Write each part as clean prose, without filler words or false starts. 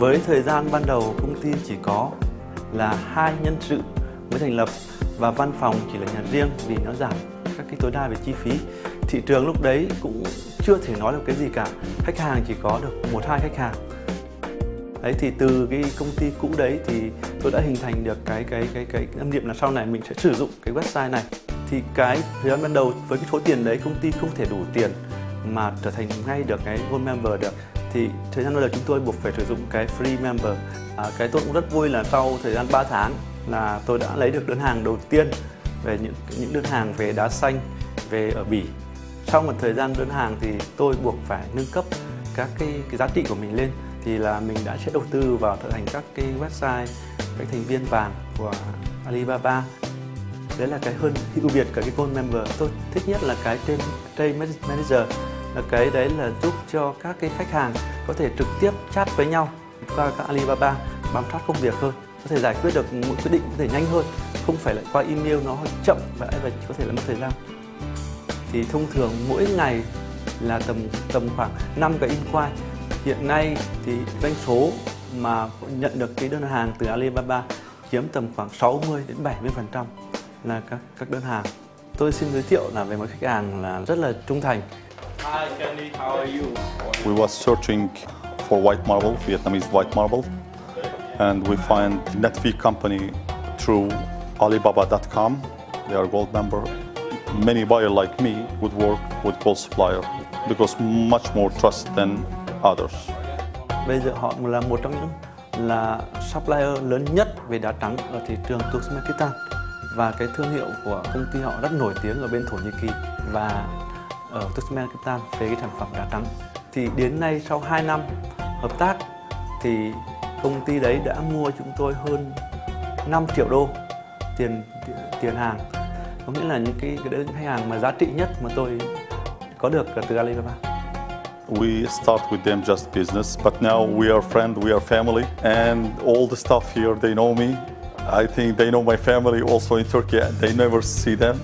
Với thời gian ban đầu công ty chỉ có là 2 nhân sự mới thành lập và văn phòng chỉ là nhà riêng vì nó giảm các cái tối đa về chi phí. Thị trường lúc đấy cũng chưa thể nói được cái gì cả. Khách hàng chỉ có được 1-2 khách hàng. Đấy thì từ cái công ty cũ đấy thì tôi đã hình thành được cái tâm niệm là sau này mình sẽ sử dụng cái website này. Thì cái thời gian ban đầu với cái số tiền đấy công ty không thể đủ tiền mà trở thành ngay được cái Gold Member được. Thì thời gian ban đầu chúng tôi buộc phải sử dụng cái Free Member. Cái tôi cũng rất vui là sau thời gian 3 tháng là tôi đã lấy được đơn hàng đầu tiên về những đơn hàng về đá xanh, về ở Bỉ. Sau một thời gian đơn hàng thì tôi buộc phải nâng cấp các cái giá trị của mình lên. Thì là mình đã sẽ đầu tư vào trở thành các cái website, các thành viên vàng của Alibaba. Đấy là cái hơn ưu việt cả cái Gold Member. Tôi thích nhất là cái trên Trade Manager, là cái đấy là giúp cho các cái khách hàng có thể trực tiếp chat với nhau qua các Alibaba, bám sát công việc hơn, có thể giải quyết được một quyết định có thể nhanh hơn, không phải lại qua email nó hơi chậm và có thể là mất thời gian. Thì thông thường mỗi ngày là tầm khoảng 5 cái inquiry. Hiện nay thì doanh số mà nhận được cái đơn hàng từ Alibaba chiếm tầm khoảng 60-70% là các đơn hàng. Tôi xin giới thiệu là về một khách hàng là rất là trung thành. Hi Kenny, how are you? We were searching for white marble, Vietnamese white marble, and we find Netvi company through Alibaba.com. They are gold member. Many buyers like me would work with gold supplier because much more trust than others. Bây giờ họ là một trong những là supplier lớn nhất về đá trắng ở thị trường Turkmenistan, và cái thương hiệu của công ty họ rất nổi tiếng ở bên Thổ Nhĩ Kỳ và ở Turkmenistan về cái sản phẩm đá trắng. Thì đến nay sau 2 năm hợp tác thì công ty đấy đã mua chúng tôi hơn 5 triệu đô tiền hàng. Có nghĩa là những cái khách hàng mà giá trị nhất mà tôi có được từ Alibaba. We start with them just business, but now we are friends, we are family, and all the staff here, they know me. I think they know my family also in Turkey. They never see them.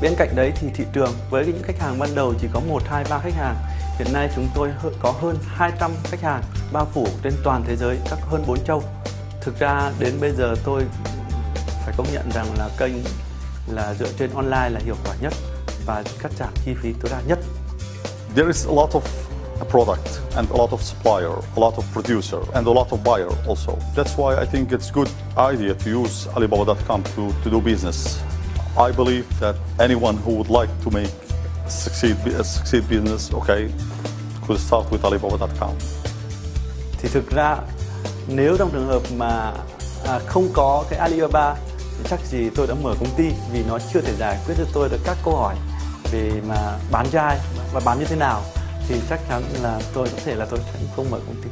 Bên cạnh đấy thì thị trường với những khách hàng ban đầu chỉ có 1, 2, 3 khách hàng. Hiện nay chúng tôi có hơn 200 khách hàng bao phủ trên toàn thế giới, các hơn 4 châu. Thực ra đến bây giờ tôi phải công nhận rằng là kênh là dựa trên online là hiệu quả nhất và cắt giảm chi phí tối đa nhất. There is a lot of product and a lot of supplier, a lot of producer and a lot of buyer also. That's why I think it's good idea to use Alibaba.com to do business. I believe that anyone who would like to make succeed business, okay, could start with Alibaba.com. Thì thực ra nếu trong trường hợp mà không có cái Alibaba thì chắc gì tôi đã mở công ty, vì nó chưa thể giải quyết cho tôi được các câu hỏi về mà bán dai và bán như thế nào, thì chắc chắn là tôi có thể là tôi sẽ không mở công ty.